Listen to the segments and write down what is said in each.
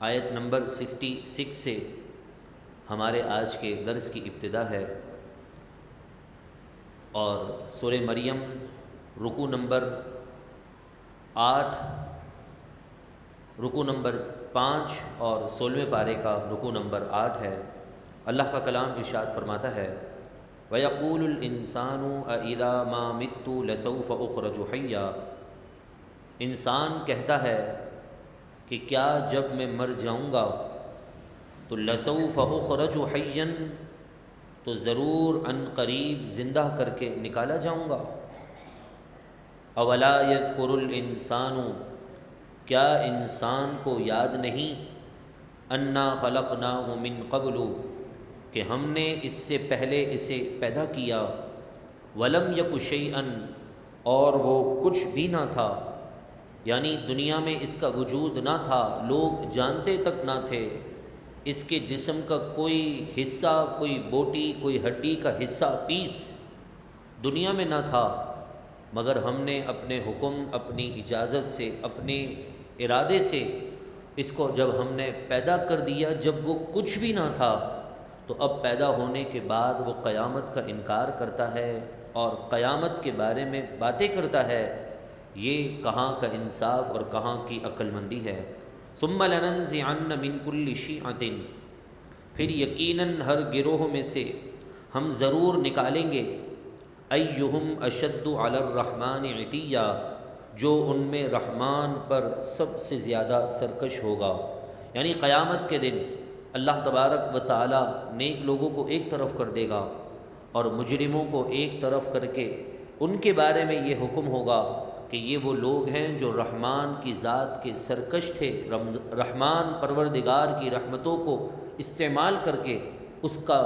آیت نمبر 66 سے ہمارے آج کے درس کی ابتدا ہے، اور سورہ مریم رکوع نمبر 8، رکوع نمبر 5 اور 16ویں پارے کا رکوع نمبر 8 ہے۔ اللہ کا کلام ارشاد فرماتا ہے، وَيَقُولُ الْإِنسَانُ أَإِذَا مَا مِتُّ لَسَوْفَ أُخْرَجُ حَيًّا۔ انسان کہتا ہے کہ کیا جب میں مر جاؤں گا تو لَسَوْفَ أُخْرَجُ حَيًّا، تو ضرور ان قریب زندہ کر کے نکالا جاؤں گا۔ أَوَلَا يَذْكُرُ الْإِنسَانُ، کیا انسان کو یاد نہیں، أَنَّا خَلَقْنَاهُ مِن قَبْلُ، کہ ہم نے اس سے پہلے اسے پیدا کیا، وَلَمْ يَكُ شَيْئًا، اور وہ کچھ بھی نہ تھا، یعنی دنیا میں اس کا وجود نہ تھا، لوگ جانتے تک نہ تھے، اس کے جسم کا کوئی حصہ، کوئی بوٹی، کوئی ہڈی کا حصہ پیس دنیا میں نہ تھا، مگر ہم نے اپنے حکم، اپنی اجازت سے، اپنے ارادے سے اس کو جب ہم نے پیدا کر دیا، جب وہ کچھ بھی نہ تھا، تو اب پیدا ہونے کے بعد وہ قیامت کا انکار کرتا ہے اور قیامت کے بارے میں باتیں کرتا ہے۔ یہ کہاں کا انصاف اور کہاں کی عقل مندی ہے۔ ثم لننزعن من كل شیعۃ، پھر یقیناً ہر گروہ میں سے ہم ضرور نکالیں گے، ایہم اشد علی الرحمن عتیا، جو ان میں رحمان پر سب سے زیادہ سرکش ہوگا۔ یعنی قیامت کے دن اللہ تبارک و تعالی نیک لوگوں کو ایک طرف کر دے گا اور مجرموں کو ایک طرف کر کے ان کے بارے میں یہ حکم ہوگا کہ یہ وہ لوگ ہیں جو رحمان کی ذات کے سرکش تھے، رحمان پروردگار کی رحمتوں کو استعمال کر کے اس کا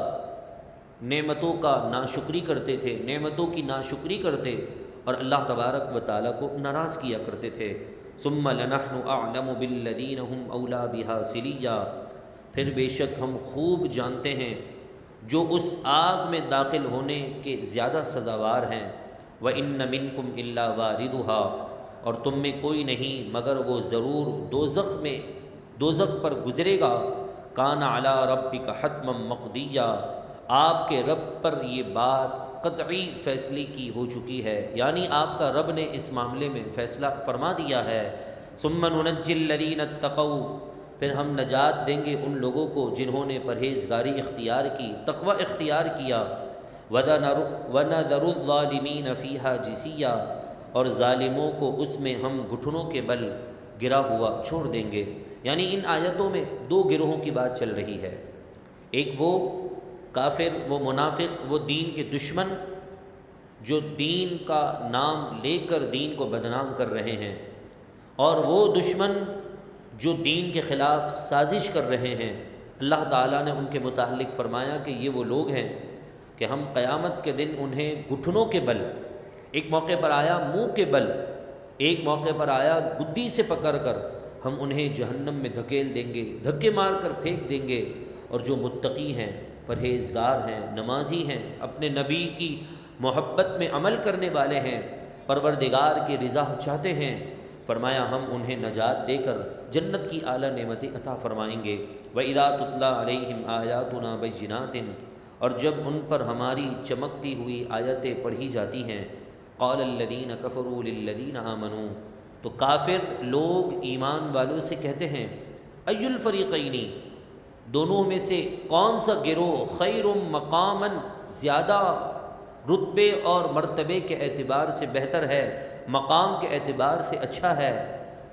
نعمتوں کا ناشکری کرتے تھے، نعمتوں کی ناشکری کرتے اور اللہ تبارک و تعالیٰ کو ناراض کیا کرتے تھے۔ ثم لنحن اعلم بالذین هم اولی بها صلیا، پھر بے شک ہم خوب جانتے ہیں جو اس آگ میں داخل ہونے کے زیادہ سزاوار ہیں۔ وَإِنَّ مِنْكُمْ إِلَّا وَارِدُهَا، اور تم میں کوئی نہیں مگر وہ ضرور دوزخ پر گزرے گا۔ کان علی ربک حتما مقضیا، آپ کے رب پر یہ بات قطعی فیصلے کی ہو چکی ہے، یعنی آپ کا رب نے اس معاملے میں فیصلہ فرما دیا ہے۔ ثم ننجی الذین اتقوا، پھر ہم نجات دیں گے ان لوگوں کو جنہوں نے پرہیزگاری اختیار کی، تقوی اختیار کیا۔ وَنَذَرُ الظَّالِمِينَ فِيهَا جِثِيًّا، اور ظالموں کو اس میں ہم گھٹنوں کے بل گرا ہوا چھوڑ دیں گے۔ یعنی ان آیتوں میں دو گروہوں کی بات چل رہی ہے، ایک وہ کافر، وہ منافق، وہ دین کے دشمن جو دین کا نام لے کر دین کو بدنام کر رہے ہیں، اور وہ دشمن جو دین کے خلاف سازش کر رہے ہیں۔ اللہ تعالیٰ نے ان کے متعلق فرمایا کہ یہ وہ لوگ ہیں کہ ہم قیامت کے دن انہیں گھٹنوں کے بل، ایک موقع پر آیا منہ کے بل، ایک موقع پر آیا گدی سے پکڑ کر ہم انہیں جہنم میں دھکیل دیں گے، دھکے مار کر پھینک دیں گے۔ اور جو متقی ہیں، پرہیزگار ہیں، نمازی ہیں، اپنے نبی کی محبت میں عمل کرنے والے ہیں، پروردگار کی رضا چاہتے ہیں، فرمایا ہم انہیں نجات دے کر جنت کی اعلیٰ نعمتیں عطا فرمائیں گے۔ وَإِذَا تُتْلَىٰ عَلَيْهِمْ آيَاتُنَا بَيِّنَاتٍ، اور جب ان پر ہماری چمکتی ہوئی آیتیں پڑھی جاتی ہیں، قَالَ الَّذِينَ كَفَرُوا لِلَّذِينَ آمَنُوا، تو کافر لوگ ایمان والوں سے کہتے ہیں، أَيُّ الْفَرِيقَيْنِ، دونوں میں سے کون سا گروہ، خَيْرٌ مَقَامًا، زیادہ رتبے اور مرتبے کے اعتبار سے بہتر ہے، مقام کے اعتبار سے اچھا ہے،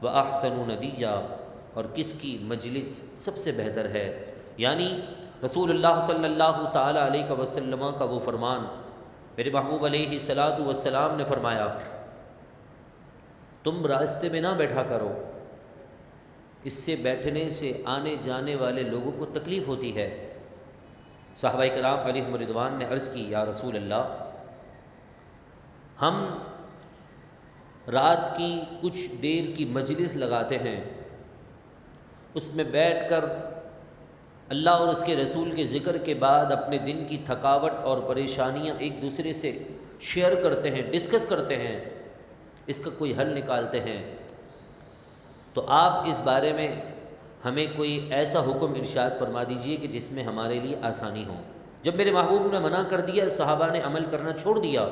وَأَحْسَنُ نَدِيًّا، اور کس کی مجلس سب سے بہتر ہے۔ یعنی رسول اللہ صلی اللہ تعالیٰ علیہ وسلم کا وہ فرمان، میرے محبوب علیہ الصلاۃ والسلام نے فرمایا، تم راستے میں نہ بیٹھا کرو، اس سے بیٹھنے سے آنے جانے والے لوگوں کو تکلیف ہوتی ہے۔ صحابہ کرام علیہم رضوان نے عرض کی، یا رسول اللہ، ہم رات کی کچھ دیر کی مجلس لگاتے ہیں، اس میں بیٹھ کر اللہ اور اس کے رسول کے ذکر کے بعد اپنے دن کی تھکاوٹ اور پریشانیاں ایک دوسرے سے شیئر کرتے ہیں، ڈسکس کرتے ہیں، اس کا کوئی حل نکالتے ہیں۔ تو آپ اس بارے میں ہمیں کوئی ایسا حکم ارشاد فرما دیجئے کہ جس میں ہمارے لیے آسانی ہو۔ جب میرے محبوب نے منع کر دیا، صحابہ نے عمل کرنا چھوڑ دیا،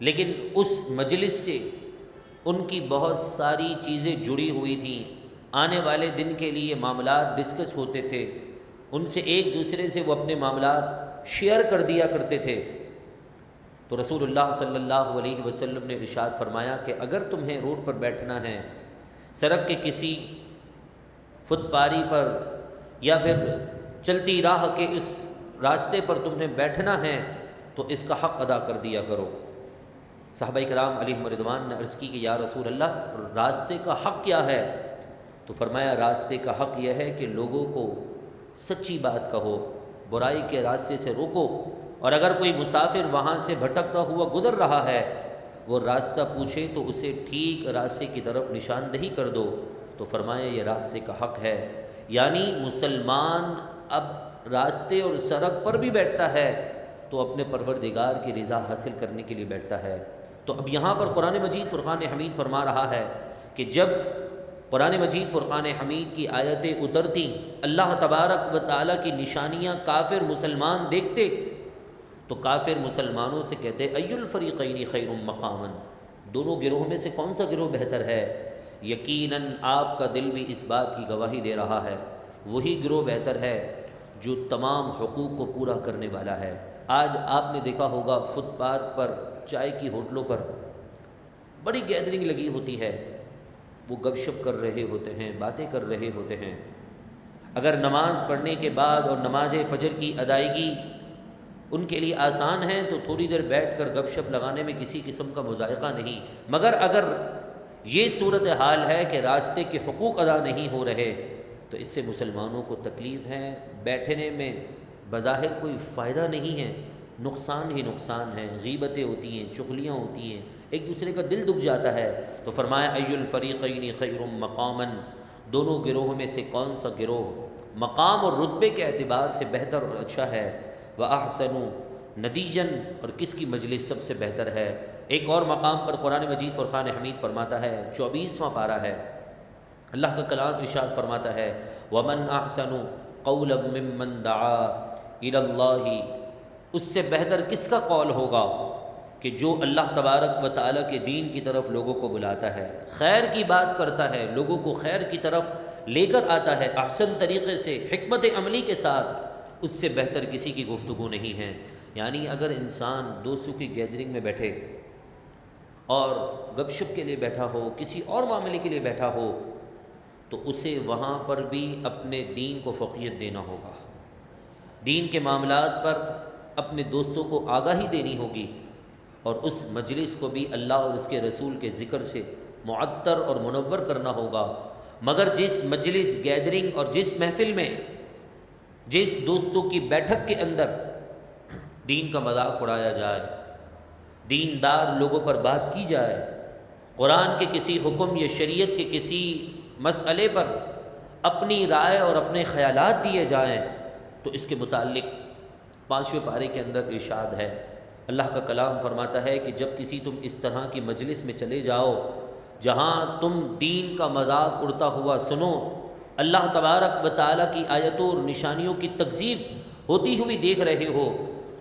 لیکن اس مجلس سے ان کی بہت ساری چیزیں جڑی ہوئی تھیں، آنے والے دن کے لیے معاملات ڈسکس ہوتے تھے، ان سے ایک دوسرے سے وہ اپنے معاملات شیئر کر دیا کرتے تھے۔ تو رسول اللہ صلی اللہ علیہ وسلم نے ارشاد فرمایا کہ اگر تمہیں روڈ پر بیٹھنا ہے، سڑک کے کسی فٹ پاری پر یا پھر چلتی راہ کے اس راستے پر تم نے بیٹھنا ہے تو اس کا حق ادا کر دیا کرو۔ صحابہ کرام علیہم رضوان نے عرض کی کہ یا رسول اللہ، راستے کا حق کیا ہے؟ تو فرمایا راستے کا حق یہ ہے کہ لوگوں کو سچی بات کہو، برائی کے راستے سے روکو، اور اگر کوئی مسافر وہاں سے بھٹکتا ہوا گزر رہا ہے، وہ راستہ پوچھے تو اسے ٹھیک راستے کی طرف نشاندہی کر دو۔ تو فرمایا یہ راستے کا حق ہے، یعنی مسلمان اب راستے اور سڑک پر بھی بیٹھتا ہے تو اپنے پروردگار کی رضا حاصل کرنے کے لیے بیٹھتا ہے۔ تو اب یہاں پر قرآن مجید فرقان حمید فرما رہا ہے کہ جب قرآن مجید فرقان حمید کی آیتیں اترتی، اللہ تبارک و تعالیٰ کی نشانیاں کافر مسلمان دیکھتے تو کافر مسلمانوں سے کہتے ای الفریقین خیر مقاما، دونوں گروہوں میں سے کون سا گروہ بہتر ہے؟ یقیناً آپ کا دل بھی اس بات کی گواہی دے رہا ہے، وہی گروہ بہتر ہے جو تمام حقوق کو پورا کرنے والا ہے۔ آج آپ نے دیکھا ہوگا فٹ پاتھ پر، چائے کی ہوٹلوں پر بڑی گیدرنگ لگی ہوتی ہے، وہ گپ شپ کر رہے ہوتے ہیں، باتیں کر رہے ہوتے ہیں۔ اگر نماز پڑھنے کے بعد اور نماز فجر کی ادائیگی ان کے لیے آسان ہے تو تھوڑی دیر بیٹھ کر گپ شپ لگانے میں کسی قسم کا مذائقہ نہیں، مگر اگر یہ صورتحال ہے کہ راستے کے حقوق ادا نہیں ہو رہے تو اس سے مسلمانوں کو تکلیف ہے، بیٹھنے میں بظاہر کوئی فائدہ نہیں ہے، نقصان ہی نقصان ہے، غیبتیں ہوتی ہیں، چغلیاں ہوتی ہیں، ایک دوسرے کا دل دکھ جاتا ہے۔ تو فرمایا ای الفریقین خیر مقاما، دونوں گروہوں میں سے کون سا گروہ مقام اور رتبے کے اعتبار سے بہتر اور اچھا ہے، وَأَحْسَنُ نَدِيًّا، اور کس کی مجلس سب سے بہتر ہے۔ ایک اور مقام پر قرآن مجید فرقان حمید فرماتا ہے، 24واں پارہ ہے، اللہ کا کلام ارشاد فرماتا ہے وَمَنْ أَحْسَنُ قَوْلًا مِّمَّنْ دَعَا إِلَى اللَّهِ، اس سے بہتر کس کا قول ہوگا کہ جو اللہ تبارک و تعالیٰ کے دین کی طرف لوگوں کو بلاتا ہے، خیر کی بات کرتا ہے، لوگوں کو خیر کی طرف لے کر آتا ہے، احسن طریقے سے، حکمت عملی کے ساتھ، اس سے بہتر کسی کی گفتگو نہیں ہے۔ یعنی اگر انسان دوستوں کی گیدرنگ میں بیٹھے اور گپ شپ کے لیے بیٹھا ہو، کسی اور معاملے کے لیے بیٹھا ہو، تو اسے وہاں پر بھی اپنے دین کو فوقیت دینا ہوگا، دین کے معاملات پر اپنے دوستوں کو آگاہی دینی ہوگی، اور اس مجلس کو بھی اللہ اور اس کے رسول کے ذکر سے معطر اور منور کرنا ہوگا۔ مگر جس مجلس، گیدرنگ اور جس محفل میں، جس دوستوں کی بیٹھک کے اندر دین کا مذاق اڑایا جائے، دیندار لوگوں پر بات کی جائے، قرآن کے کسی حکم یا شریعت کے کسی مسئلے پر اپنی رائے اور اپنے خیالات دیے جائیں، تو اس کے متعلق 5ویں پارے کے اندر ارشاد ہے، اللہ کا کلام فرماتا ہے کہ جب کسی تم اس طرح کی مجلس میں چلے جاؤ جہاں تم دین کا مذاق اڑتا ہوا سنو، اللہ تبارک و تعالیٰ کی آیتوں اور نشانیوں کی تکذیب ہوتی ہوئی دیکھ رہے ہو،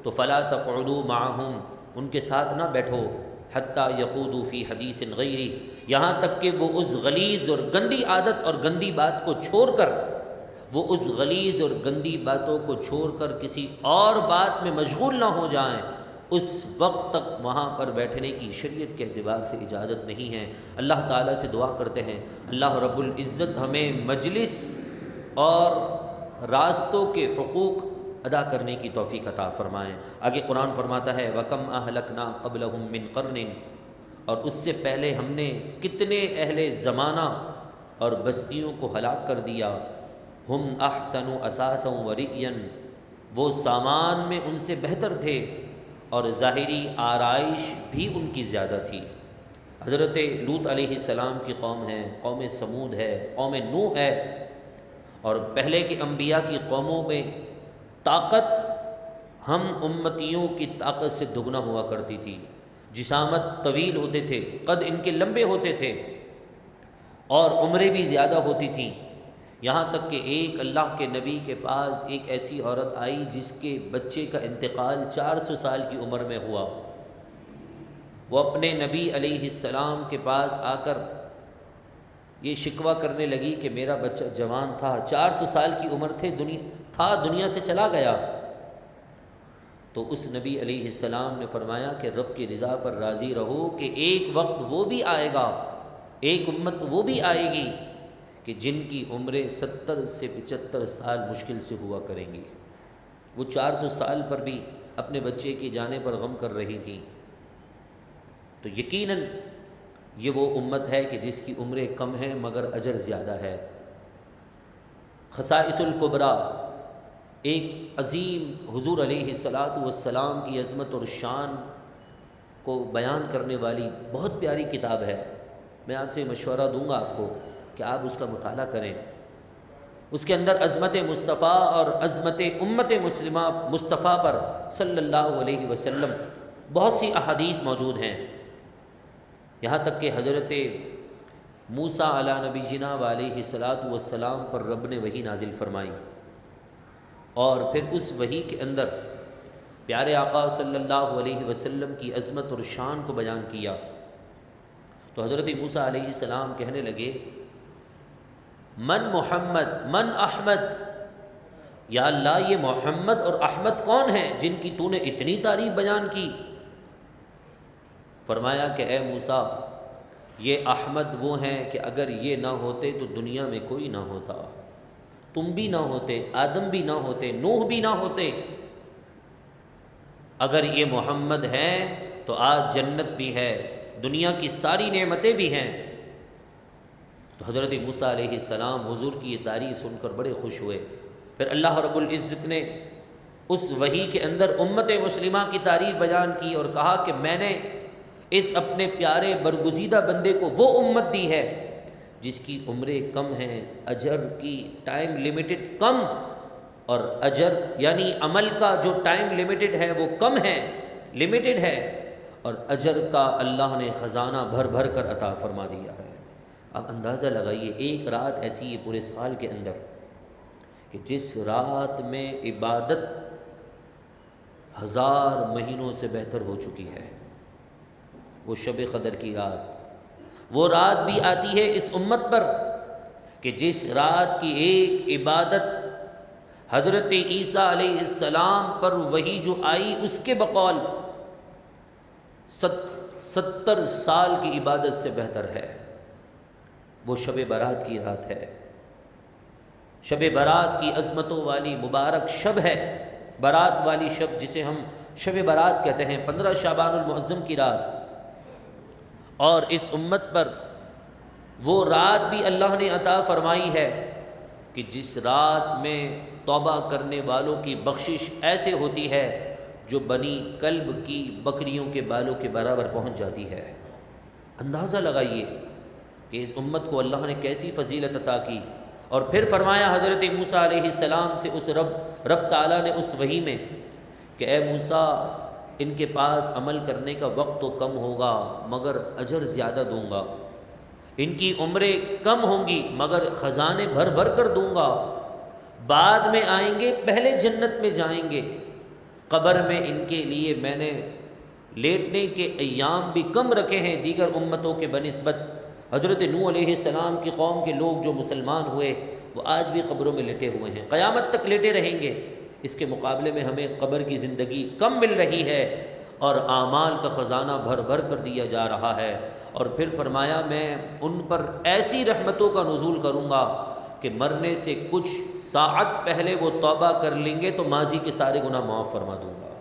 تو فلا تقعدوا معهم، ان کے ساتھ نہ بیٹھو، حتی یخوضوا فی حدیث غیری، یہاں تک کہ وہ اس غلیظ اور گندی عادت اور گندی بات کو چھوڑ کر، وہ اس غلیظ اور گندی باتوں کو چھوڑ کر کسی اور بات میں مشغول نہ ہو جائیں، اس وقت تک وہاں پر بیٹھنے کی شریعت کے اعتبار سے اجازت نہیں ہے۔ اللہ تعالیٰ سے دعا کرتے ہیں اللہ رب العزت ہمیں مجلس اور راستوں کے حقوق ادا کرنے کی توفیق عطا فرمائیں۔ آگے قرآن فرماتا ہے وَكَمْ أَهْلَكْنَا قَبْلَهُمْ مِنْ قَرْنٍ، اور اس سے پہلے ہم نے کتنے اہل زمانہ اور بستیوں کو ہلاک کر دیا، ہم احسن اثاثا ورئیا، وہ سامان میں ان سے بہتر تھے اور ظاہری آرائش بھی ان کی زیادہ تھی۔ حضرت لوط علیہ السلام کی قوم ہے، قوم سمود ہے، قوم نوح ہے، اور پہلے کے انبیاء کی قوموں میں طاقت ہم امتیوں کی طاقت سے دگنا ہوا کرتی تھی، جسامت طویل ہوتے تھے، قد ان کے لمبے ہوتے تھے، اور عمریں بھی زیادہ ہوتی تھیں، یہاں تک کہ ایک اللہ کے نبی کے پاس ایک ایسی عورت آئی جس کے بچے کا انتقال 400 سال کی عمر میں ہوا۔ وہ اپنے نبی علیہ السلام کے پاس آ کر یہ شکوہ کرنے لگی کہ میرا بچہ جوان تھا، 400 سال کی عمر دنیا سے چلا گیا۔ تو اس نبی علیہ السلام نے فرمایا کہ رب کی رضا پر راضی رہو کہ ایک وقت وہ بھی آئے گا، ایک امت وہ بھی آئے گی کہ جن کی عمریں 70 سے 75 سال مشکل سے ہوا کریں گی۔ وہ 400 سال پر بھی اپنے بچے کے جانے پر غم کر رہی تھیں۔ تو یقیناً یہ وہ امت ہے کہ جس کی عمریں کم ہیں مگر اجر زیادہ ہے۔ خصائص الکبریٰ ایک عظیم حضور علیہ السلام کی عظمت اور شان کو بیان کرنے والی بہت پیاری کتاب ہے۔ میں آپ سے مشورہ دوں گا آپ کو کہ آپ اس کا مطالعہ کریں۔ اس کے اندر عظمت مصطفیٰ اور عظمت امت مسلمہ مصطفیٰ پر صلی اللہ علیہ وسلم بہت سی احادیث موجود ہیں، یہاں تک کہ حضرت موسیٰ علیٰ نبینا علیہ السلام پر رب نے وحی نازل فرمائی، اور پھر اس وحی کے اندر پیارے آقا صلی اللہ علیہ وسلم کی عظمت اور شان کو بیان کیا۔ تو حضرت موسیٰ علیہ السلام کہنے لگے من محمد من احمد، یا اللہ یہ محمد اور احمد کون ہیں جن کی تو نے اتنی تعریف بیان کی؟ فرمایا کہ اے موسیٰ یہ احمد وہ ہیں کہ اگر یہ نہ ہوتے تو دنیا میں کوئی نہ ہوتا، تم بھی نہ ہوتے، آدم بھی نہ ہوتے، نوح بھی نہ ہوتے۔ اگر یہ محمد ہیں تو آج جنت بھی ہے، دنیا کی ساری نعمتیں بھی ہیں۔ تو حضرت موسیٰ علیہ السلام حضور کی یہ تعریف سن کر بڑے خوش ہوئے۔ پھر اللہ رب العزت نے اس وحی کے اندر امت مسلمہ کی تعریف بیان کی اور کہا کہ میں نے اس اپنے پیارے برگزیدہ بندے کو وہ امت دی ہے جس کی عمریں کم ہیں، اجر کی ٹائم لیمیٹڈ کم، اور اجر یعنی عمل کا جو ٹائم لیمیٹڈ ہے وہ کم ہے، لیمیٹڈ ہے، اور اجر کا اللہ نے خزانہ بھر بھر کر عطا فرما دیا ہے۔ اب اندازہ لگائیے ایک رات ایسی ہے پورے سال کے اندر کہ جس رات میں عبادت 1000 مہینوں سے بہتر ہو چکی ہے، وہ شب قدر کی رات۔ وہ رات بھی آتی ہے اس امت پر کہ جس رات کی ایک عبادت حضرت عیسیٰ علیہ السلام پر وحی جو آئی اس کے بقول 70 سال کی عبادت سے بہتر ہے۔ وہ شب برات کی رات ہے، شب برات کی عظمتوں والی مبارک شب ہے، برات والی شب جسے ہم شب برات کہتے ہیں، 15 شعبان المعظم کی رات۔ اور اس امت پر وہ رات بھی اللہ نے عطا فرمائی ہے کہ جس رات میں توبہ کرنے والوں کی بخشش ایسے ہوتی ہے جو بنی کلب کی بکریوں کے بالوں کے برابر پہنچ جاتی ہے۔ اندازہ لگائیے کہ اس امت کو اللہ نے کیسی فضیلت عطا کی۔ اور پھر فرمایا حضرت موسیٰ علیہ السلام سے اس رب تعالیٰ نے اس وحی میں کہ اے موسیٰ ان کے پاس عمل کرنے کا وقت تو کم ہوگا مگر اجر زیادہ دوں گا، ان کی عمریں کم ہوں گی مگر خزانے بھر بھر کر دوں گا، بعد میں آئیں گے پہلے جنت میں جائیں گے، قبر میں ان کے لیے میں نے لیٹنے کے ایام بھی کم رکھے ہیں دیگر امتوں کے بنسبت۔ حضرت نوح علیہ السلام کی قوم کے لوگ جو مسلمان ہوئے وہ آج بھی قبروں میں لیٹے ہوئے ہیں، قیامت تک لیٹے رہیں گے۔ اس کے مقابلے میں ہمیں قبر کی زندگی کم مل رہی ہے اور اعمال کا خزانہ بھر بھر کر دیا جا رہا ہے۔ اور پھر فرمایا میں ان پر ایسی رحمتوں کا نزول کروں گا کہ مرنے سے کچھ ساعت پہلے وہ توبہ کر لیں گے تو ماضی کے سارے گناہ معاف فرما دوں گا۔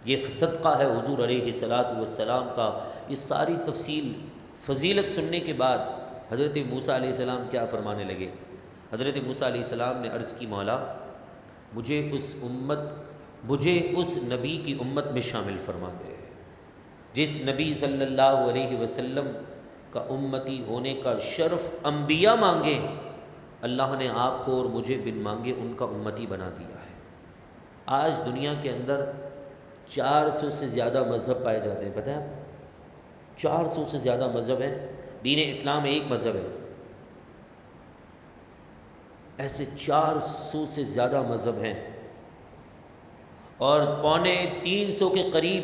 یہ صدقہ ہے حضور علیہ السلام کا۔ یہ ساری تفصیل فضیلت سننے کے بعد حضرت موسیٰ علیہ السلام کیا فرمانے لگے؟ حضرت موسیٰ علیہ السلام نے عرض کی مولا مجھے اس نبی کی امت میں شامل فرما دے جس نبی صلی اللہ علیہ وسلم کا امتی ہونے کا شرف انبیاء مانگے، اللہ نے آپ کو اور مجھے بن مانگے ان کا امتی بنا دیا ہے۔ آج دنیا کے اندر 400 سے زیادہ مذہب پائے جاتے ہیں، پتہ ہے آپ کو؟ 400 سے زیادہ مذہب ہیں، دین اسلام ایک مذہب ہے۔ ایسے 400 سے زیادہ مذہب ہیں اور 250 کے قریب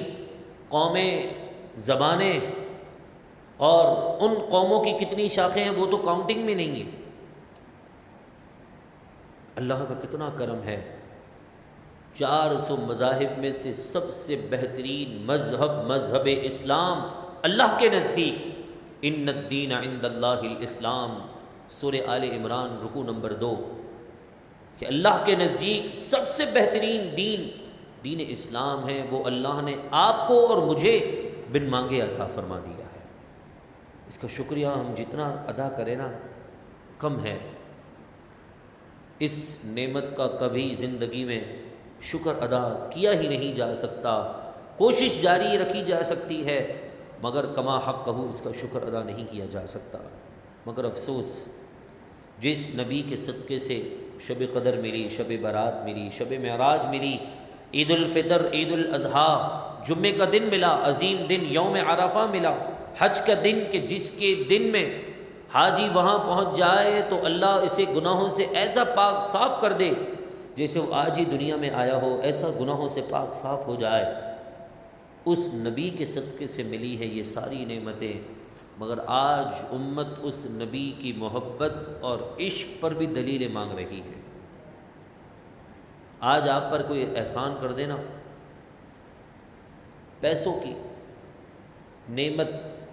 قومیں، زبانیں، اور ان قوموں کی کتنی شاخیں ہیں وہ تو کاؤنٹنگ میں نہیں ہیں۔ اللہ کا کتنا کرم ہے، 400 مذاہب میں سے سب سے بہترین مذہب اسلام اللہ کے نزدیک، ان الدین عند اللہ الاسلام، سورہ آل عمران رکوع نمبر 2، کہ اللہ کے نزدیک سب سے بہترین دین اسلام ہے، وہ اللہ نے آپ کو اور مجھے بن مانگے عطا فرما دیا ہے۔ اس کا شکریہ ہم جتنا ادا کریں نا کم ہے۔ اس نعمت کا کبھی زندگی میں شکر ادا کیا ہی نہیں جا سکتا، کوشش جاری رکھی جا سکتی ہے مگر کما حق کہو اس کا شکر ادا نہیں کیا جا سکتا۔ مگر افسوس، جس نبی کے صدقے سے شب قدر ملی، شب برات ملی، شب معراج ملی، عید الفطر، عید الاضحیٰ، جمعے کا دن ملا، عظیم دن یوم عرفہ ملا، حج کا دن، کہ جس کے دن میں حاجی وہاں پہنچ جائے تو اللہ اسے گناہوں سے ایسا پاک صاف کر دے جیسے وہ آج ہی دنیا میں آیا ہو، ایسا گناہوں سے پاک صاف ہو جائے۔ اس نبی کے صدقے سے ملی ہے یہ ساری نعمتیں، مگر آج امت اس نبی کی محبت اور عشق پر بھی دلیلیں مانگ رہی ہے۔ آج آپ پر کوئی احسان کر دینا، پیسوں کی نعمت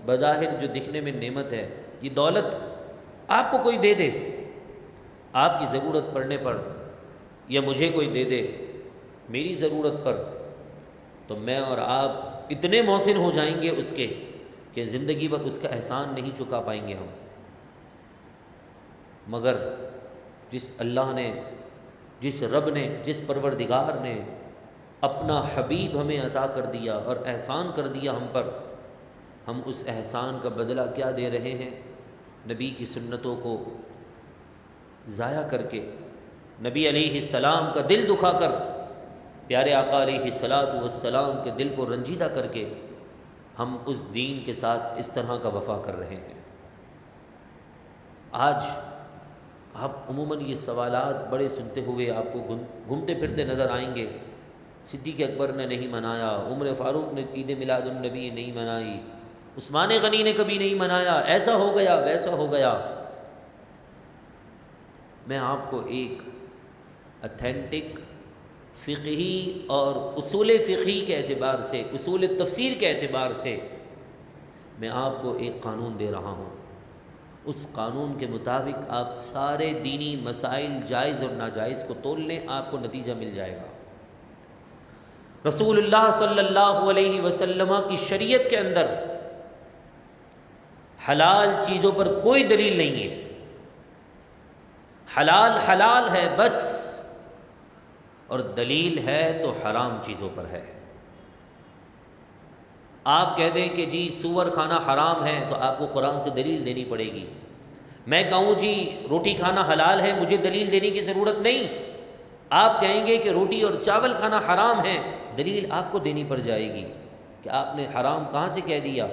بظاہر جو دکھنے میں نعمت ہے، یہ دولت آپ کو کوئی دے دے، آپ کی ضرورت پڑنے پر، یا مجھے کوئی دے دے میری ضرورت پر، تو میں اور آپ اتنے محسن ہو جائیں گے اس کے کہ زندگی بھر اس کا احسان نہیں چکا پائیں گے ہم۔ مگر جس اللہ نے، جس رب نے، جس پروردگار نے اپنا حبیب ہمیں عطا کر دیا اور احسان کر دیا ہم پر، ہم اس احسان کا بدلہ کیا دے رہے ہیں؟ نبی کی سنتوں کو ضائع کر کے، نبی علیہ السلام کا دل دکھا کر، پیارے آقا علیہ الصلاۃ والسلام کے دل کو رنجیدہ کر کے ہم اس دین کے ساتھ اس طرح کا وفا کر رہے ہیں۔ آج آپ عموماً یہ سوالات بڑے سنتے ہوئے آپ کو گھومتے پھرتے نظر آئیں گے۔ صدیق اکبر نے نہیں منایا، عمر فاروق نے عید میلاد النبی نہیں منائی، عثمان غنی نے کبھی نہیں منایا، ایسا ہو گیا ویسا ہو گیا۔ میں آپ کو ایک اتھینٹک فقہی اور اصول فقہی کے اعتبار سے، اصول تفسیر کے اعتبار سے میں آپ کو ایک قانون دے رہا ہوں۔ اس قانون کے مطابق آپ سارے دینی مسائل جائز اور ناجائز کو تول لیں، آپ کو نتیجہ مل جائے گا۔ رسول اللہ صلی اللہ علیہ وسلم کی شریعت کے اندر حلال چیزوں پر کوئی دلیل نہیں ہے، حلال حلال ہے بس، اور دلیل ہے تو حرام چیزوں پر ہے۔ آپ کہہ دیں کہ جی سور کھانا حرام ہے تو آپ کو قرآن سے دلیل دینی پڑے گی۔ میں کہوں جی روٹی کھانا حلال ہے، مجھے دلیل دینے کی ضرورت نہیں۔ آپ کہیں گے کہ روٹی اور چاول کھانا حرام ہے، دلیل آپ کو دینی پڑ جائے گی کہ آپ نے حرام کہاں سے کہہ دیا۔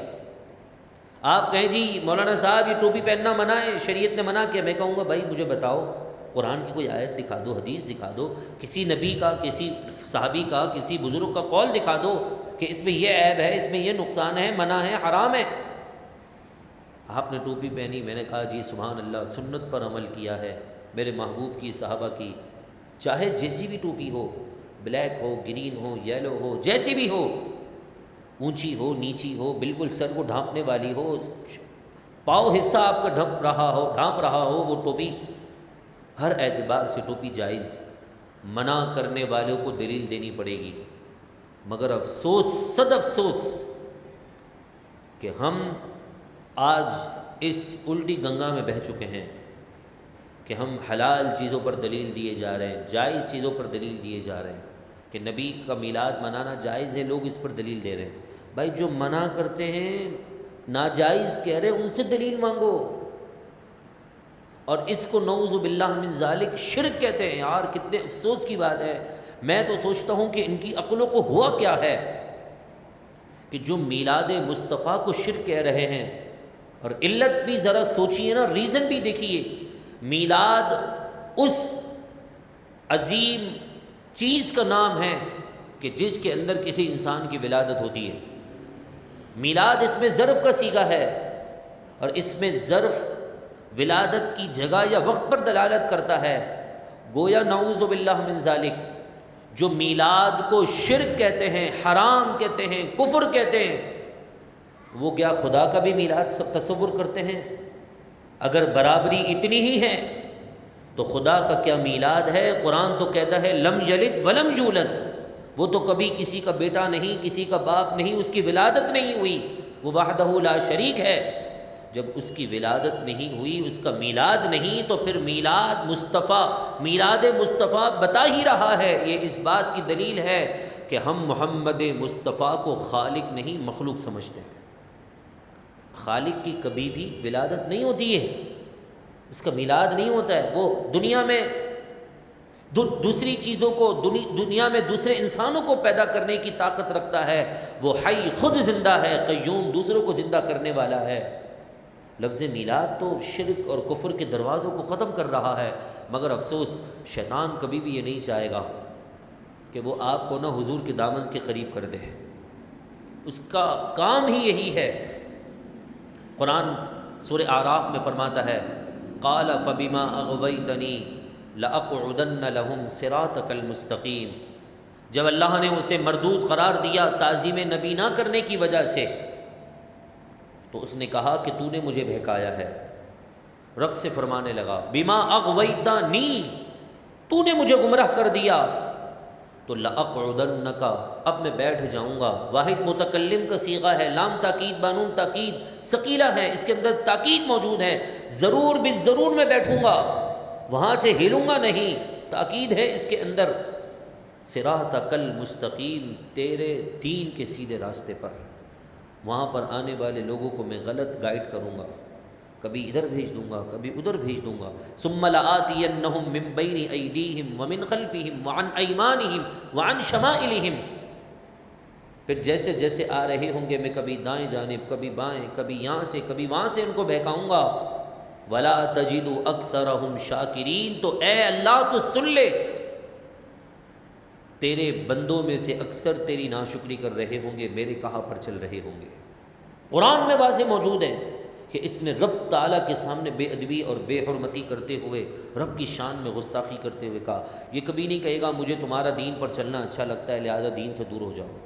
آپ کہیں جی مولانا صاحب یہ ٹوپی پہننا منع ہے، شریعت نے منع کیا، میں کہوں گا بھائی مجھے بتاؤ، قرآن کی کوئی آیت دکھا دو، حدیث دکھا دو، کسی نبی کا، کسی صحابی کا، کسی بزرگ کا قول دکھا دو کہ اس میں یہ عیب ہے، اس میں یہ نقصان ہے، منع ہے، حرام ہے۔ آپ نے ٹوپی پہنی، میں نے کہا جی سبحان اللہ، سنت پر عمل کیا ہے میرے محبوب کی، صحابہ کی، چاہے جیسی بھی ٹوپی ہو، بلیک ہو، گرین ہو، یلو ہو، جیسی بھی ہو، اونچی ہو، نیچی ہو، بالکل سر کو ڈھانپنے والی ہو، پاؤں حصہ آپ کا ڈھانپ رہا ہو وہ ٹوپی، ہر اعتبار سے ٹوپی جائز، منع کرنے والوں کو دلیل دینی پڑے گی۔ مگر افسوس، صد افسوس کہ ہم آج اس الٹی گنگا میں بہہ چکے ہیں کہ ہم حلال چیزوں پر دلیل دیے جا رہے ہیں، جائز چیزوں پر دلیل دیے جا رہے ہیں کہ نبی کا میلاد منانا جائز ہے، لوگ اس پر دلیل دے رہے ہیں۔ بھائی جو منع کرتے ہیں، ناجائز کہہ رہے ہیں، ان سے دلیل مانگو۔ اور اس کو نعوذ باللہ من ذالک شرک کہتے ہیں۔ یار کتنے افسوس کی بات ہے، میں تو سوچتا ہوں کہ ان کی عقلوں کو ہوا کیا ہے کہ جو میلاد مصطفیٰ کو شرک کہہ رہے ہیں۔ اور علت بھی ذرا سوچئے نا، ریزن بھی دیکھیے۔ میلاد اس عظیم چیز کا نام ہے کہ جس کے اندر کسی انسان کی ولادت ہوتی ہے۔ میلاد اس میں ظرف کا صیغہ ہے، اور اس میں ظرف ولادت کی جگہ یا وقت پر دلالت کرتا ہے۔ گویا نعوذ باللہ من ذالک، جو میلاد کو شرک کہتے ہیں، حرام کہتے ہیں، کفر کہتے ہیں، وہ کیا خدا کا بھی میلاد سب تصور کرتے ہیں؟ اگر برابری اتنی ہی ہے تو خدا کا کیا میلاد ہے؟ قرآن تو کہتا ہے لم یلد ولم یولد، وہ تو کبھی کسی کا بیٹا نہیں، کسی کا باپ نہیں، اس کی ولادت نہیں ہوئی، وہ وحدہ لا شریک ہے۔ جب اس کی ولادت نہیں ہوئی، اس کا میلاد نہیں، تو پھر میلاد مصطفیٰ، میلاد مصطفیٰ بتا ہی رہا ہے۔ یہ اس بات کی دلیل ہے کہ ہم محمد مصطفیٰ کو خالق نہیں مخلوق سمجھتے ہیں۔ خالق کی کبھی بھی ولادت نہیں ہوتی ہے، اس کا میلاد نہیں ہوتا ہے۔ وہ دنیا میں دوسری چیزوں کو، دنیا میں دوسرے انسانوں کو پیدا کرنے کی طاقت رکھتا ہے۔ وہ حی، خود زندہ ہے، قیوم، دوسروں کو زندہ کرنے والا ہے۔ لفظ میلاد تو شرک اور کفر کے دروازوں کو ختم کر رہا ہے، مگر افسوس شیطان کبھی بھی یہ نہیں چاہے گا کہ وہ آپ کو نہ حضور کے دامن کے قریب کر دے۔ اس کا کام ہی یہی ہے۔ قرآن سورہ اعراف میں فرماتا ہے قال فبما اغویتنی لاقعدن لهم صراطک المستقیم۔ جب اللہ نے اسے مردود قرار دیا تعظیم نبی نہ کرنے کی وجہ سے، تو اس نے کہا کہ تو نے مجھے بہکایا ہے۔ رب سے فرمانے لگا بما اغویتنی، تو نے مجھے گمراہ کر دیا، تو لأقعدنک، اب میں بیٹھ جاؤں گا۔ واحد متکلم کا صیغہ ہے، لام تاکید بانون تاکید ثقیلہ ہے، اس کے اندر تاکید موجود ہے۔ ضرور بالضرور میں بیٹھوں گا، وہاں سے ہلوں گا نہیں، تاکید ہے اس کے اندر۔ صراطک المستقیم، تیرے دین کے سیدھے راستے پر، وہاں پر آنے والے لوگوں کو میں غلط گائیڈ کروں گا، کبھی ادھر بھیج دوں گا، کبھی ادھر بھیج دوں گا۔ ثم لآتینہم من بین ایدیہم ومن خلفہم وعن ایمانہم وعن شمائلہم، پھر جیسے جیسے آ رہے ہوں گے میں کبھی دائیں جانب، کبھی بائیں، کبھی یہاں سے کبھی وہاں سے ان کو بہکاؤں گا۔ ولا تجد اکثرہم شاکرین، تو اے اللہ تو سن لے، تیرے بندوں میں سے اکثر تیری ناشکری کر رہے ہوں گے، میرے کہا پر چل رہے ہوں گے۔ قرآن میں واضح موجود ہے کہ اس نے رب تعالیٰ کے سامنے بے ادبی اور بے حرمتی کرتے ہوئے، رب کی شان میں گستاخی کرتے ہوئے کہا۔ یہ کبھی نہیں کہے گا مجھے تمہارا دین پر چلنا اچھا لگتا ہے لہذا دین سے دور ہو جاؤ۔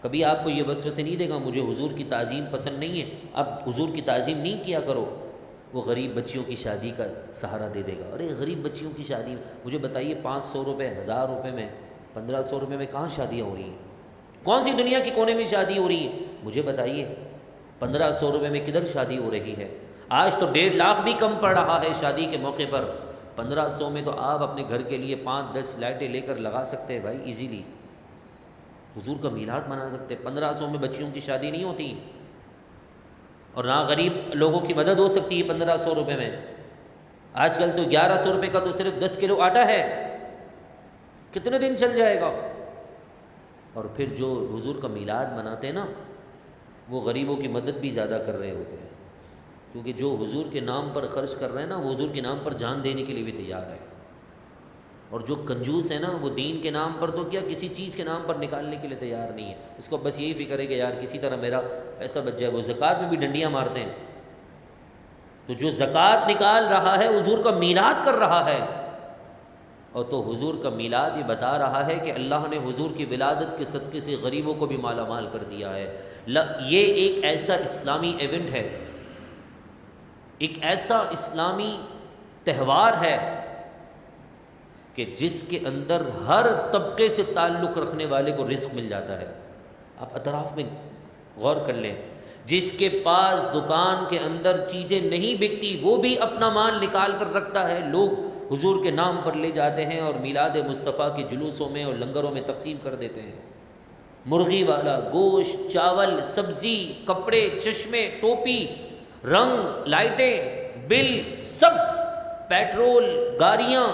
کبھی آپ کو یہ وسوسے نہیں دے گا مجھے حضور کی تعظیم پسند نہیں ہے، اب حضور کی تعظیم نہیں کیا کرو۔ وہ غریب بچیوں کی شادی کا سہارا دے دے گا۔ ارے غریب بچیوں کی شادی، مجھے بتائیے 500 روپے، 1000 روپے میں، 1500 روپے میں کہاں شادیاں ہو رہی ہیں؟ کون سی دنیا کے کونے میں شادی ہو رہی ہے؟ مجھے بتائیے 1500 روپے میں کدھر شادی ہو رہی ہے؟ آج تو 1.5 لاکھ بھی کم پڑ رہا ہے شادی کے موقع پر۔ 1500 میں تو آپ اپنے گھر کے لیے 5-10 لائٹیں لے کر لگا سکتے ہیں بھائی ایزیلی، حضور کا میلاد منا سکتے۔ 1500 میں بچیوں کی شادی نہیں ہوتی، اور نہ غریب لوگوں کی مدد ہو سکتی ہے 1500 روپے میں۔ آج کل تو 1100 روپے کا تو صرف 10 کلو آٹا ہے، کتنے دن چل جائے گا؟ اور پھر جو حضور کا میلاد مناتے ہیں نا، وہ غریبوں کی مدد بھی زیادہ کر رہے ہوتے ہیں، کیونکہ جو حضور کے نام پر خرچ کر رہے ہیں نا، وہ حضور کے نام پر جان دینے کے لیے بھی تیار ہے۔ اور جو کنجوس ہے نا، وہ دین کے نام پر تو کیا کسی چیز کے نام پر نکالنے کے لیے تیار نہیں ہے، اس کو بس یہی فکر ہے کہ یار کسی طرح میرا پیسہ بچ جائے۔ وہ زکوٰۃ میں بھی ڈنڈیاں مارتے ہیں، تو جو زکوٰۃ نکال رہا ہے حضور کا میلاد کر رہا ہے، اور تو حضور کا میلاد یہ بتا رہا ہے کہ اللہ نے حضور کی ولادت کے صدقے سے غریبوں کو بھی مالا مال کر دیا ہے۔ یہ ایک ایسا اسلامی ایونٹ ہے، ایک ایسا اسلامی تہوار ہے کہ جس کے اندر ہر طبقے سے تعلق رکھنے والے کو رزق مل جاتا ہے۔ آپ اطراف میں غور کر لیں، جس کے پاس دکان کے اندر چیزیں نہیں بکتی وہ بھی اپنا مال نکال کر رکھتا ہے، لوگ حضور کے نام پر لے جاتے ہیں اور میلاد مصطفیٰ کے جلوسوں میں اور لنگروں میں تقسیم کر دیتے ہیں۔ مرغی والا، گوشت، چاول، سبزی، کپڑے، چشمے، ٹوپی، رنگ، لائٹیں، بل، سب، پیٹرول، گاڑیاں،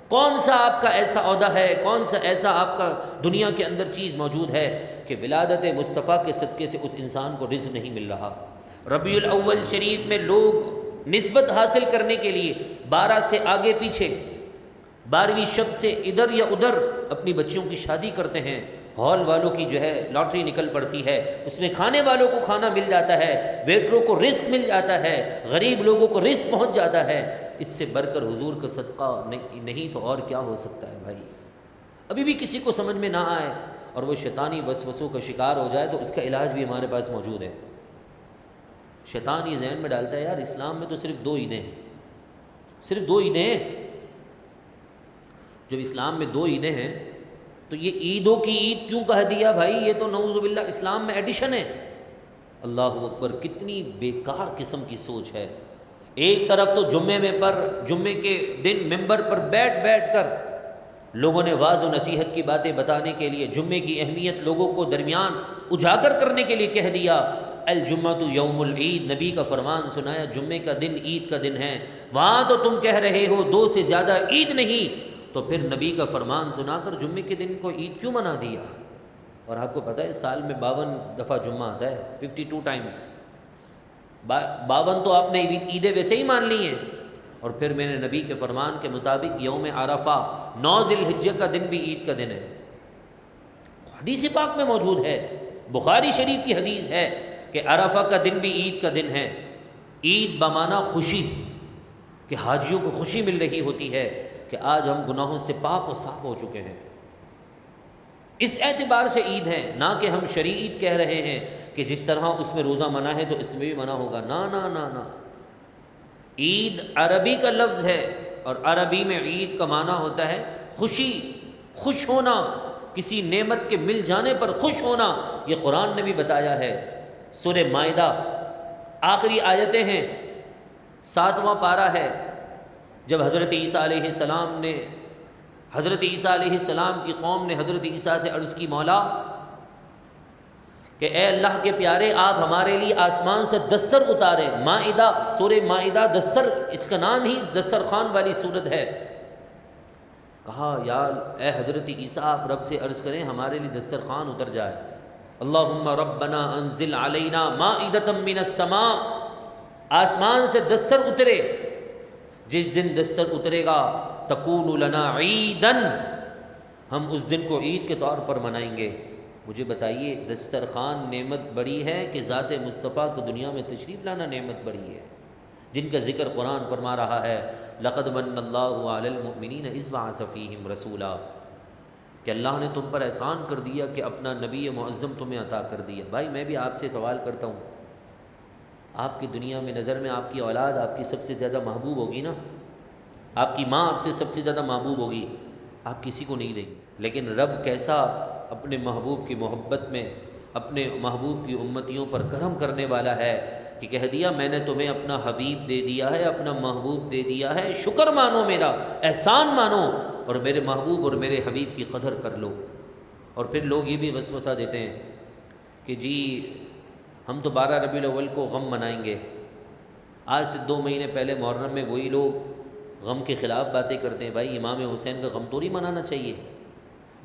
کون سا آپ کا ایسا عہدہ ہے، کون سا ایسا آپ کا دنیا کے اندر چیز موجود ہے کہ ولادت مصطفیٰ کے صدقے سے اس انسان کو رزق نہیں مل رہا؟ ربیع الاول شریف میں لوگ نسبت حاصل کرنے کے لیے 12 سے آگے پیچھے 12ویں شب سے ادھر یا ادھر اپنی بچیوں کی شادی کرتے ہیں، ہال والوں کی جو ہے لاٹری نکل پڑتی ہے، اس میں کھانے والوں کو کھانا مل جاتا ہے، ویٹروں کو رزق مل جاتا ہے، غریب لوگوں کو رزق پہنچ جاتا ہے۔ اس سے بڑھ کر حضور کا صدقہ نہیں تو اور کیا ہو سکتا ہے بھائی؟ ابھی بھی کسی کو سمجھ میں نہ آئے اور وہ شیطانی وسوسوں کا شکار ہو جائے تو اس کا علاج بھی ہمارے پاس موجود ہے۔ شیطان یہ ذہن میں ڈالتا ہے یار اسلام میں تو صرف 2 عیدیں ہیں، صرف 2 عیدیں ہیں۔ جب اسلام میں 2 عیدیں ہیں تو یہ عیدوں کی عید کیوں کہہ دیا بھائی؟ یہ تو نعوذ باللہ اسلام میں ایڈیشن ہے۔ اللہ اکبر، کتنی بیکار قسم کی سوچ ہے۔ ایک طرف تو جمعے کے دن ممبر پر بیٹھ کر لوگوں نے واعظ و نصیحت کی باتیں بتانے کے لیے جمعے کی اہمیت لوگوں کو درمیان اجاگر کرنے کے لیے کہہ دیا، الجمعۃ یوم العید، نبی کا فرمان سنایا، جمعے کا دن عید کا دن ہے۔ وہاں تو تم کہہ رہے ہو 2 سے زیادہ عید نہیں، تو پھر نبی کا فرمان سنا کر جمعے کے دن کو عید کیوں بنا دیا؟ اور آپ کو پتہ ہے سال میں 52 دفعہ جمعہ آتا ہے، 52 ٹائمز۔ 52 تو آپ نے عیدیں ویسے ہی مان لی ہیں، اور پھر میرے نبی کے فرمان کے مطابق یوم عرفہ 9 ذی الحجہ کا دن بھی عید کا دن ہے۔ حدیث پاک میں موجود ہے، بخاری شریف کی حدیث ہے کہ عرفہ کا دن بھی عید کا دن ہے۔ عید بمعنی خوشی، کہ حاجیوں کو خوشی مل رہی ہوتی ہے کہ آج ہم گناہوں سے پاک و صاف ہو چکے ہیں۔ اس اعتبار سے عید ہے، نہ کہ ہم شرعی عید کہہ رہے ہیں کہ جس طرح اس میں روزہ منع ہے تو اس میں بھی منع ہوگا۔ نہ۔ عید عربی کا لفظ ہے، اور عربی میں عید کا معنی ہوتا ہے خوشی، خوش ہونا، کسی نعمت کے مل جانے پر خوش ہونا۔ یہ قرآن نے بھی بتایا ہے۔ سورہ مائدہ آخری آیتیں ہیں، 7واں پارہ ہے، جب حضرت عیسیٰ علیہ السلام کی قوم نے حضرت عیسیٰ سے عرض کی، مولا کہ اے اللہ کے پیارے، آپ ہمارے لیے آسمان سے دستر اتارے۔ مائدہ، سورہ مائدہ، دستر، اس کا نام ہی دسترخوان والی سورت ہے۔ کہا یا اے حضرت عیسیٰ، آپ رب سے عرض کریں ہمارے لیے دسترخوان اتر جائے۔ اللہم ربنا انزل علینا مائدۃ من السماء، آسمان سے دستر اترے۔ جس دن دستر اترے گا تکون لنا عیدن، ہم اس دن کو عید کے طور پر منائیں گے۔ مجھے بتائیے دسترخوان نعمت بڑی ہے کہ ذات مصطفیٰ کو دنیا میں تشریف لانا نعمت بڑی ہے، جن کا ذکر قرآن فرما رہا ہے لقد من اللہ علی المؤمنین اذ بعث فیہم رسولا، کہ اللہ نے تم پر احسان کر دیا کہ اپنا نبی معظم تمہیں عطا کر دیا۔ بھائی میں بھی آپ سے سوال کرتا ہوں، آپ کی دنیا میں نظر میں آپ کی اولاد آپ کی سب سے زیادہ محبوب ہوگی نا؟ آپ کی ماں آپ سے سب سے زیادہ محبوب ہوگی، آپ کسی کو نہیں دیں گے۔ لیکن رب کیسا اپنے محبوب کی محبت میں اپنے محبوب کی امتیوں پر کرم کرنے والا ہے کہ کہہ دیا میں نے تمہیں اپنا حبیب دے دیا ہے، اپنا محبوب دے دیا ہے، شکر مانو، میرا احسان مانو، اور میرے محبوب اور میرے حبیب کی قدر کر لو۔ اور پھر لوگ یہ بھی وسوسہ دیتے ہیں کہ جی ہم تو 12 ربیع الاول کو غم منائیں گے۔ آج سے 2 مہینے پہلے محرم میں وہی لوگ غم کے خلاف باتیں کرتے ہیں۔ بھائی امام حسین کا غم تو نہیں منانا چاہیے؟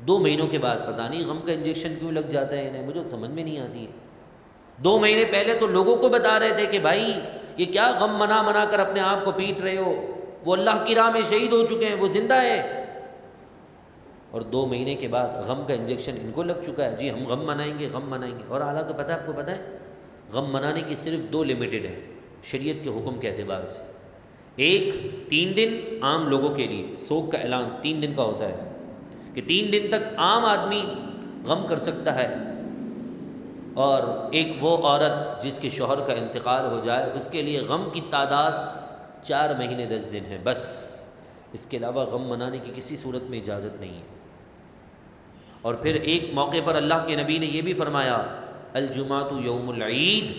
2 مہینوں کے بعد پتہ نہیں غم کا انجیکشن کیوں لگ جاتا ہے انہیں، مجھے سمجھ میں نہیں آتی ہے۔ 2 مہینے پہلے تو لوگوں کو بتا رہے تھے کہ بھائی یہ کیا غم منا کر اپنے آپ کو پیٹ رہے ہو، وہ اللہ کی راہ میں شہید ہو چکے ہیں، وہ زندہ ہے۔ اور 2 مہینے کے بعد غم کا انجیکشن ان کو لگ چکا ہے، جی ہم غم منائیں گے، غم منائیں گے۔ اور حالانکہ پتہ ہے آپ کو پتہ ہے غم منانے کی صرف 2 لمیٹڈ ہیں شریعت کے حکم کے اعتبار سے۔ ایک 3 دن عام لوگوں کے لیے سوگ کا اعلان 3 دن کا ہوتا ہے کہ 3 دن تک عام آدمی غم کر سکتا ہے، اور ایک وہ عورت جس کے شوہر کا انتقال ہو جائے اس کے لیے غم کی تعداد 4 مہینے 10 دن ہے بس، اس کے علاوہ غم منانے کی کسی صورت میں اجازت نہیں ہے۔ اور پھر ایک موقع پر اللہ کے نبی نے یہ بھی فرمایا الجمعۃ یوم العید،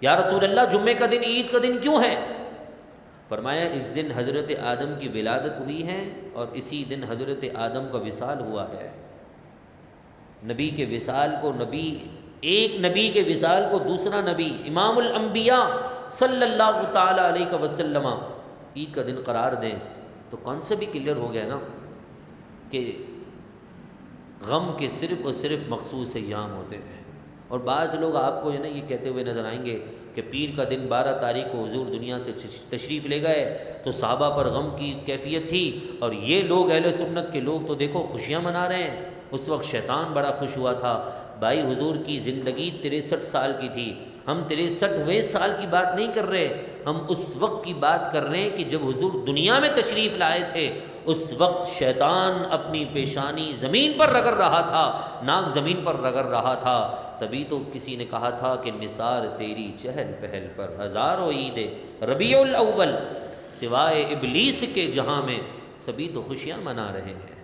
یا رسول اللہ جمعے کا دن عید کا دن کیوں ہے؟ فرمایا اس دن حضرت آدم کی ولادت ہوئی ہے، اور اسی دن حضرت آدم کا وصال ہوا ہے۔ نبی کے وصال کو ایک نبی کے وصال کو دوسرا نبی امام الانبیاء صلی اللہ تعالی علیہ وسلم عید کا دن قرار دیں تو کانسیپٹ بھی کلیئر ہو گیا نا کہ غم کے صرف اور صرف مخصوص ایام ہوتے ہیں۔ اور بعض لوگ آپ کو یہ کہتے ہوئے نظر آئیں گے کہ پیر کا دن 12 تاریخ کو حضور دنیا سے تشریف لے گئے تو صحابہ پر غم کی کیفیت تھی، اور یہ لوگ اہل سنت کے لوگ تو دیکھو خوشیاں منا رہے ہیں۔ اس وقت شیطان بڑا خوش ہوا تھا۔ بھائی حضور کی زندگی 63 سال کی تھی، ہم 63ویں سال کی بات نہیں کر رہے، ہم اس وقت کی بات کر رہے ہیں کہ جب حضور دنیا میں تشریف لائے تھے، اس وقت شیطان اپنی پیشانی زمین پر رگڑ رہا تھا، ناک زمین پر رگڑ رہا تھا۔ تبھی تو کسی نے کہا تھا کہ نثار تیری چہل پہل پر ہزاروں عید ربیع الاول، سوائے ابلیس کے جہاں میں سبھی تو خوشیاں منا رہے ہیں۔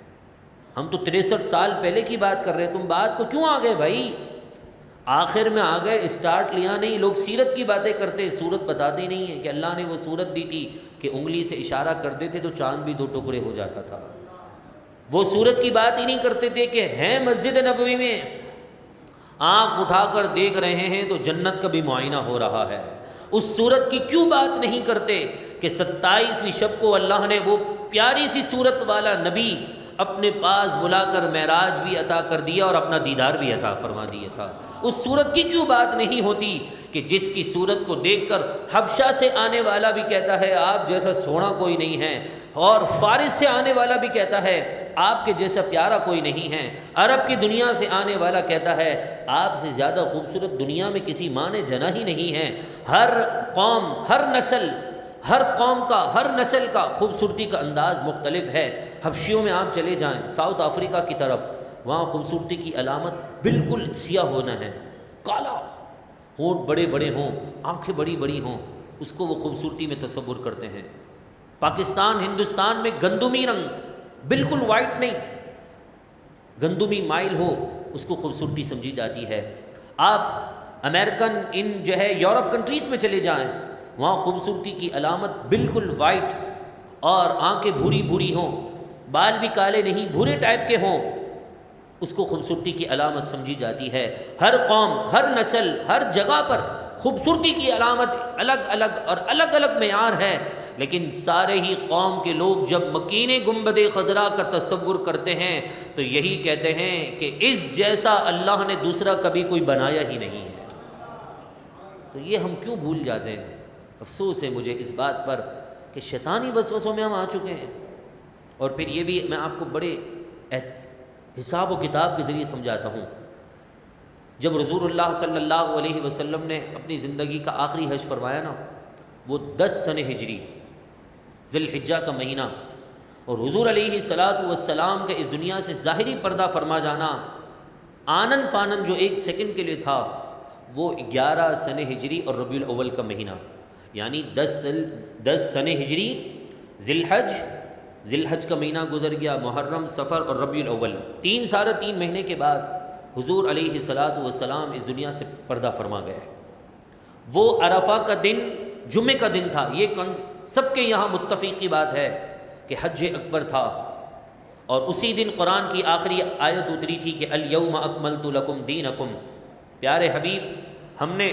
ہم تو 63 سال پہلے کی بات کر رہے ہیں، تم بات کو کیوں آ گئے بھائی؟ آخر میں آ گئے، اسٹارٹ لیا نہیں۔ لوگ سیرت کی باتیں کرتے، صورت بتاتے ہی نہیں ہیں کہ اللہ نے وہ صورت دی تھی کہ انگلی سے اشارہ کرتے تھے تو چاند بھی 2 ٹکڑے ہو جاتا تھا۔ وہ صورت کی بات ہی نہیں کرتے تھے کہ ہیں مسجد نبوی میں، آنکھ اٹھا کر دیکھ رہے ہیں تو جنت کا بھی معائنہ ہو رہا ہے۔ اس صورت کی کیوں بات نہیں کرتے کہ 27ویں شب کو اللہ نے وہ پیاری سی صورت والا نبی اپنے پاس بلا کر معراج بھی عطا کر دیا اور اپنا دیدار بھی عطا فرما دیا تھا۔ اس صورت کی کیوں بات نہیں ہوتی کہ جس کی صورت کو دیکھ کر حبشہ سے آنے والا بھی کہتا ہے آپ جیسا سونا کوئی نہیں ہے، اور فارس سے آنے والا بھی کہتا ہے آپ کے جیسا پیارا کوئی نہیں ہے، عرب کی دنیا سے آنے والا کہتا ہے آپ سے زیادہ خوبصورت دنیا میں کسی ماں نے جنا ہی نہیں ہے۔ ہر قوم، ہر نسل، ہر قوم کا، ہر نسل کا خوبصورتی کا انداز مختلف ہے۔ حبشیوں میں آپ چلے جائیں، ساؤتھ افریقہ کی طرف، وہاں خوبصورتی کی علامت بالکل سیاہ ہونا ہے، کالا، ہونٹ بڑے بڑے ہوں، آنکھیں بڑی بڑی ہوں، اس کو وہ خوبصورتی میں تصور کرتے ہیں۔ پاکستان، ہندوستان میں گندمی رنگ، بالکل وائٹ نہیں، گندمی مائل ہو، اس کو خوبصورتی سمجھی جاتی ہے۔ آپ امریکن ان جو ہے یورپ کنٹریز میں چلے جائیں، وہاں خوبصورتی کی علامت بالکل وائٹ، اور آنکھیں بھوری بھوری ہوں، بال بھی کالے نہیں، بھورے ٹائپ کے ہوں، اس کو خوبصورتی کی علامت سمجھی جاتی ہے۔ ہر قوم، ہر نسل، ہر جگہ پر خوبصورتی کی علامت الگ الگ اور الگ الگ معیار ہے، لیکن سارے ہی قوم کے لوگ جب مکین گنبد خضرا کا تصور کرتے ہیں تو یہی کہتے ہیں کہ اس جیسا اللہ نے دوسرا کبھی کوئی بنایا ہی نہیں ہے۔ تو یہ ہم کیوں بھول جاتے ہیں؟ افسوس ہے مجھے اس بات پر کہ شیطانی وسوسوں میں ہم آ چکے ہیں۔ اور پھر یہ بھی میں آپ کو بڑے حساب و کتاب کے ذریعے سمجھاتا ہوں۔ جب رسول اللہ صلی اللہ علیہ وسلم نے اپنی زندگی کا آخری حج فرمایا نا، وہ 10 سن ہجری ذی الحجہ کا مہینہ، اور حضور علیہ الصلاۃ والسلام کے اس دنیا سے ظاہری پردہ فرما جانا آنن فانن جو 1 سیکنڈ کے لیے تھا، وہ 11 سن ہجری اور ربیع الاول کا مہینہ، یعنی 10 سن ہجری، ذی الحج کا مہینہ گزر گیا، محرم، صفر اور ربیع الاول، 3 مہینے کے بعد حضور علیہ الصلاۃ والسلام اس دنیا سے پردہ فرما گئے۔ وہ عرفہ کا دن جمعے کا دن تھا، یہ سب کے یہاں متفقی بات ہے کہ حج اکبر تھا، اور اسی دن قرآن کی آخری آیت اتری تھی کہ الیوم اکملت لکم دینکم۔ پیارے حبیب، ہم نے،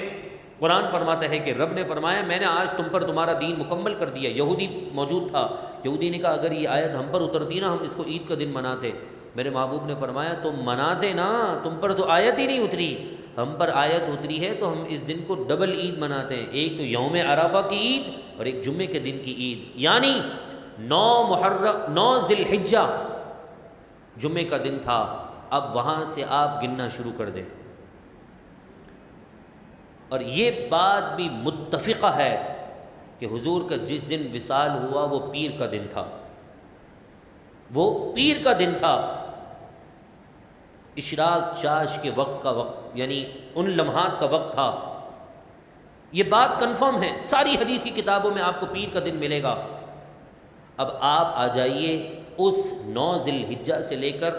قرآن فرماتا ہے کہ رب نے فرمایا میں نے آج تم پر تمہارا دین مکمل کر دیا۔ یہودی موجود تھا، یہودی نے کہا اگر یہ آیت ہم پر اترتی نا ہم اس کو عید کا دن مناتے۔ میرے محبوب نے فرمایا تم مناتے نا، تم پر تو آیت ہی نہیں اتری، ہم پر آیت اتری ہے تو ہم اس دن کو ڈبل عید مناتے ہیں، ایک تو یوم عرفہ کی عید اور ایک جمعے کے دن کی عید، یعنی 9 ذی الحجہ جمعے کا دن تھا۔ اب وہاں سے آپ گننا شروع کر دیں، اور یہ بات بھی متفقہ ہے کہ حضور کا جس دن وصال ہوا وہ پیر کا دن تھا، وہ پیر کا دن تھا، اشراق چاش کے وقت کا وقت، یعنی ان لمحات کا وقت تھا۔ یہ بات کنفرم ہے، ساری حدیث کی کتابوں میں آپ کو پیر کا دن ملے گا۔ اب آپ آ جائیے اس 9 ذی الحجہ سے لے کر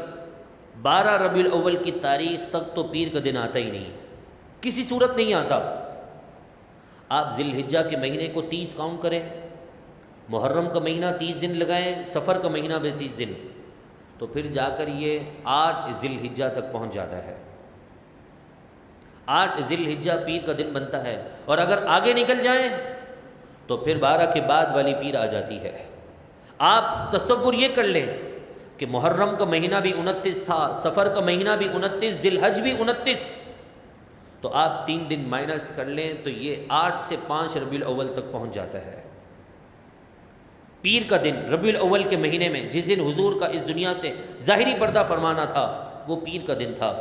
12 ربیع الاول کی تاریخ تک تو پیر کا دن آتا ہی نہیں ہے، کسی صورت نہیں آتا۔ آپ ذی الحجہ کے مہینے کو 30 کاؤنٹ کریں، محرم کا مہینہ 30 دن لگائیں، صفر کا مہینہ بھی 30 دن، تو پھر جا کر یہ 8 ذی الحجہ تک پہنچ جاتا ہے۔ 8 ذی الحجہ پیر کا دن بنتا ہے، اور اگر آگے نکل جائیں تو پھر 12 کے بعد والی پیر آ جاتی ہے۔ آپ تصور یہ کر لیں کہ محرم کا مہینہ بھی 29 تھا، صفر کا مہینہ بھی 29، ذی الحج بھی 29، تو آپ 3 دن مائنس کر لیں تو یہ 8 سے 5 ربیع الاول تک پہنچ جاتا ہے۔ پیر کا دن ربیع الاول کے مہینے میں جس دن حضور کا اس دنیا سے ظاہری پردہ فرمانا تھا وہ پیر کا دن تھا۔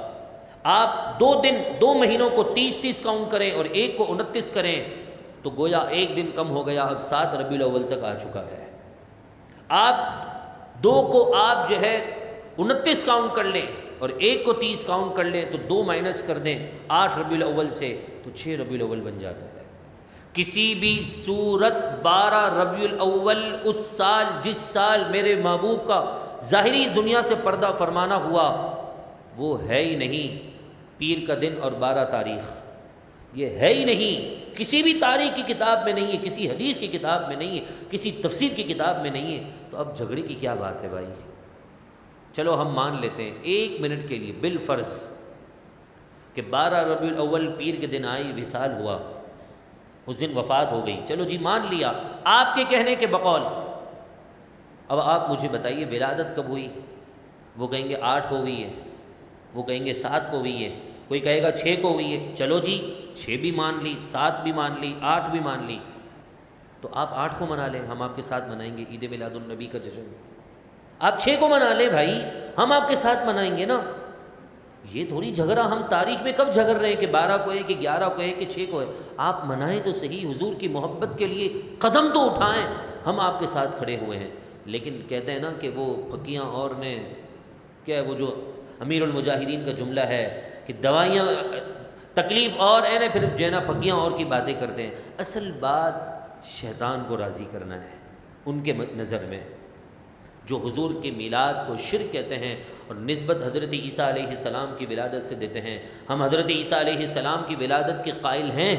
آپ 2 مہینوں کو 30 کاؤنٹ کریں اور ایک کو 29 کریں تو گویا ایک دن کم ہو گیا، اب 7 ربیع الاول تک آ چکا ہے۔ آپ 2 کو آپ جو ہے 29 کاؤنٹ کر لیں اور ایک کو 30 کاؤنٹ کر لیں تو 2 مائنس کر دیں 8 ربیع الاول سے تو 6 ربیع الاول بن جاتا ہے۔ کسی بھی صورت 12 ربیع الاول اس سال جس سال میرے محبوب کا ظاہری اس دنیا سے پردہ فرمانا ہوا وہ ہے ہی نہیں پیر کا دن اور 12 تاریخ، یہ ہے ہی نہیں، کسی بھی تاریخ کی کتاب میں نہیں ہے، کسی حدیث کی کتاب میں نہیں ہے، کسی تفسیر کی کتاب میں نہیں ہے، تو اب جھگڑے کی کیا بات ہے بھائی؟ چلو ہم مان لیتے ہیں 1 منٹ کے لیے بالفرض کہ 12 ربیع الاول پیر کے دن آئی، وصال ہوا، اس دن وفات ہو گئی، چلو جی مان لیا آپ کے کہنے کے بقول۔ اب آپ مجھے بتائیے ولادت کب ہوئی؟ وہ کہیں گے 8 کو ہوئی ہے، وہ کہیں گے 7 کو ہوئی ہے، کوئی کہے گا 6 کو ہوئی ہے، چلو جی 6 بھی مان لی، 7 بھی مان لی، 8 بھی مان لی، تو آپ 8 کو منا لیں، ہم آپ کے ساتھ منائیں گے عید میلاد النبی کا جشن۔ آپ 6 کو منا لیں بھائی، ہم آپ کے ساتھ منائیں گے نا۔ یہ تھوڑی جھگڑا، ہم تاریخ میں کب جھگڑ رہے ہیں کہ 12 کو ہے کہ 11 کو ہے کہ 6 کو ہے؟ آپ منائیں تو صحیح، حضور کی محبت کے لیے قدم تو اٹھائیں، ہم آپ کے ساتھ کھڑے ہوئے ہیں۔ لیکن کہتے ہیں نا کہ وہ پھکیاں اور نے کیا ہے، وہ جو امیر المجاہدین کا جملہ ہے کہ دوائیاں تکلیف اور ہے نا، پھر جو ہے نا پھکیاں اور کی باتیں کرتے ہیں۔ اصل بات شیطان کو راضی کرنا ہے ان کے نظر میں، جو حضور کے میلاد کو شرک کہتے ہیں اور نسبت حضرت عیسیٰ علیہ السلام کی ولادت سے دیتے ہیں۔ ہم حضرت عیسیٰ علیہ السلام کی ولادت کے قائل ہیں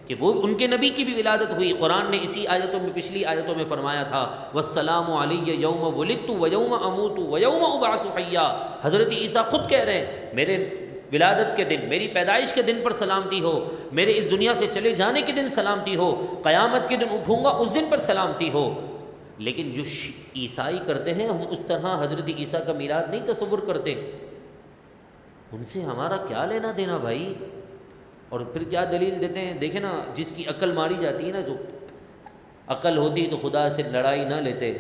کہ وہ ان کے نبی کی بھی ولادت ہوئی۔ قرآن نے اسی آیتوں میں، پچھلی آیتوں میں فرمایا تھا والسلام علی یوم ولدت ویوم اموت ویوم ابعث حیا۔ حضرت عیسیٰ خود کہہ رہے ہیں میرے ولادت کے دن، میری پیدائش کے دن پر سلامتی ہو، میرے اس دنیا سے چلے جانے کے دن سلامتی ہو، قیامت کے دن اٹھوں گا اس دن پر سلامتی ہو۔ لیکن جو عیسائی کرتے ہیں، ہم اس طرح حضرت عیسیٰ کا میلاد نہیں تصور کرتے، ان سے ہمارا کیا لینا دینا بھائی؟ اور پھر کیا دلیل دیتے ہیں؟ دیکھیں نا، جس کی عقل ماری جاتی ہے نا، جو عقل ہوتی تو خدا سے لڑائی نہ لیتے،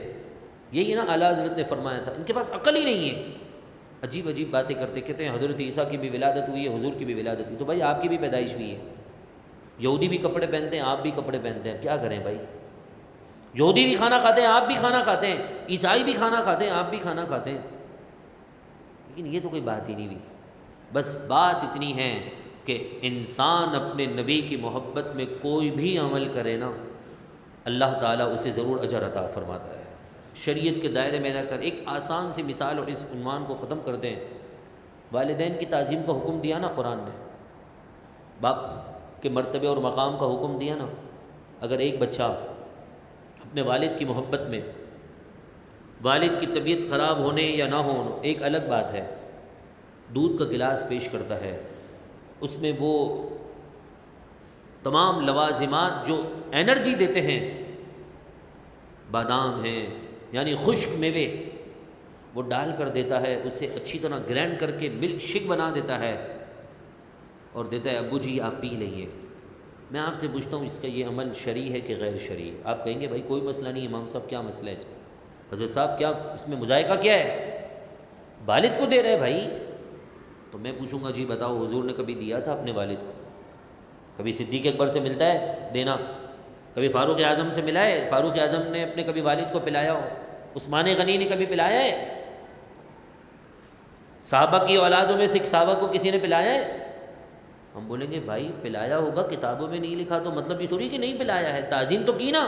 یہی نا اعلیٰ حضرت نے فرمایا تھا، ان کے پاس عقل ہی نہیں ہے، عجیب عجیب باتیں کرتے، کہتے ہیں حضرت عیسیٰ کی بھی ولادت ہوئی ہے، حضور کی بھی ولادت ہوئی، تو بھائی آپ کی بھی پیدائش ہوئی ہے، یہودی بھی کپڑے پہنتے ہیں، آپ بھی کپڑے پہنتے ہیں، کیا کریں بھائی؟ یہودی بھی کھانا کھاتے ہیں، آپ بھی کھانا کھاتے ہیں، عیسائی بھی کھانا کھاتے ہیں، آپ بھی کھانا کھاتے ہیں، لیکن یہ تو کوئی بات ہی نہیں ہوئی۔ بس بات اتنی ہے کہ انسان اپنے نبی کی محبت میں کوئی بھی عمل کرے نا، اللہ تعالیٰ اسے ضرور اجر عطا فرماتا ہے۔ شریعت کے دائرے میں رہ کر ایک آسان سی مثال اور اس عنوان کو ختم کر دیں۔ والدین کی تعظیم کا حکم دیا نا قرآن نے، باپ کے مرتبے اور مقام کا حکم دیا نا۔ اگر ایک بچہ اپنے والد کی محبت میں، والد کی طبیعت خراب ہونے یا نہ ہونے ایک الگ بات ہے، دودھ کا گلاس پیش کرتا ہے، اس میں وہ تمام لوازمات جو انرجی دیتے ہیں، بادام ہیں یعنی خشک میوے، وہ ڈال کر دیتا ہے، اسے اچھی طرح گرینڈ کر کے ملک شیک بنا دیتا ہے اور دیتا ہے، ابو جی آپ پی لیں۔ میں آپ سے پوچھتا ہوں اس کا یہ عمل شرعی ہے کہ غیر شرعی؟ آپ کہیں گے بھائی کوئی مسئلہ نہیں، امام صاحب کیا مسئلہ ہے اس میں؟ حضرت صاحب کیا اس میں مذائقہ کیا ہے؟ والد کو دے رہے بھائی۔ تو میں پوچھوں گا جی بتاؤ حضور نے کبھی دیا تھا اپنے والد کو؟ کبھی صدیق اکبر سے ملتا ہے دینا؟ کبھی فاروق اعظم سے ملا ہے؟ فاروق اعظم نے اپنے کبھی والد کو پلایا ہو؟ عثمان غنی نے کبھی پلایا ہے؟ صحابہ کی اولادوں میں سے صحابہ کو کسی نے پلایا ہے؟ ہم بولیں گے بھائی پلایا ہوگا، کتابوں میں نہیں لکھا تو مطلب یہ تھوڑی کہ نہیں پلایا ہے، تعظیم تو کی نا۔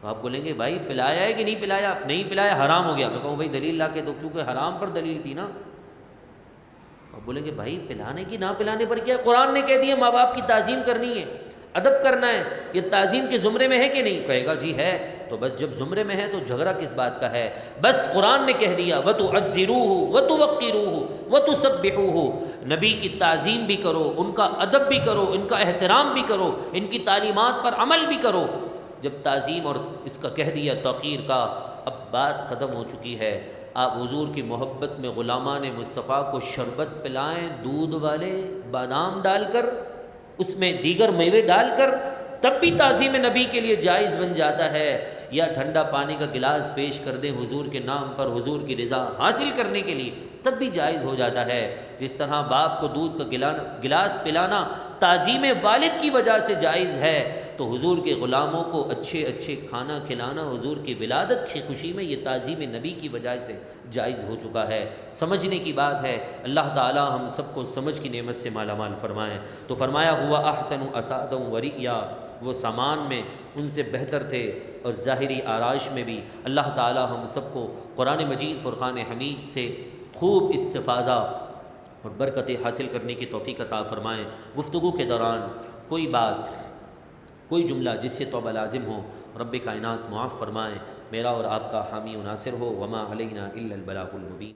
تو آپ بولیں گے بھائی پلایا ہے کہ نہیں پلایا؟ نہیں پلایا، حرام ہو گیا۔ میں کہوں بھائی دلیل لا کے دو، کیونکہ حرام پر دلیل تھی نا۔ آپ بولیں گے بھائی پلانے کی نہ پلانے پر کیا؟ قرآن نے کہہ دیا ماں باپ کی تعظیم کرنی ہے، ادب کرنا ہے، یہ تعظیم کے زمرے میں ہے کہ نہیں؟ کہے گا جی ہے۔ تو بس جب زمرے میں ہے تو جھگڑا کس بات کا ہے؟ بس قرآن نے کہہ دیا وَتُعَزِّرُوهُ وَتُوَقِّرُوهُ وَتُسَبِّحُوهُ، نبی کی تعظیم بھی کرو، ان کا ادب بھی کرو، ان کا احترام بھی کرو، ان کی تعلیمات پر عمل بھی کرو۔ جب تعظیم اور اس کا کہہ دیا توقیر کا، اب بات ختم ہو چکی ہے۔ آپ حضور کی محبت میں غلامان مصطفیٰ کو شربت پلائیں دودھ والے، بادام ڈال کر، اس میں دیگر میوے ڈال کر، تب بھی تعظیم نبی کے لیے جائز بن جاتا ہے، یا ٹھنڈا پانی کا گلاس پیش کر دیں حضور کے نام پر حضور کی رضا حاصل کرنے کے لیے، تب بھی جائز ہو جاتا ہے۔ جس طرح باپ کو دودھ کا گلاس پلانا تعظیم والد کی وجہ سے جائز ہے، تو حضور کے غلاموں کو اچھے اچھے کھانا کھلانا حضور کی ولادت کی خوشی میں یہ تعظیم نبی کی وجہ سے جائز ہو چکا ہے۔ سمجھنے کی بات ہے، اللہ تعالی ہم سب کو سمجھ کی نعمت سے مالا مال فرمائیں۔ تو فرمایا ہوا احسن اساسا وریا، وہ سامان میں ان سے بہتر تھے اور ظاہری آرائش میں بھی۔ اللہ تعالی ہم سب کو قرآن مجید فرقان حمید سے خوب استفادہ اور برکتیں حاصل کرنے کی توفیق عطا فرمائیں۔ گفتگو کے دوران کوئی بات، کوئی جملہ جس سے توبہ لازم ہو، رب کائنات معاف فرمائیں، میرا اور آپ کا حامی و ناصر ہو۔ وما علینا الا البلاغ المبین۔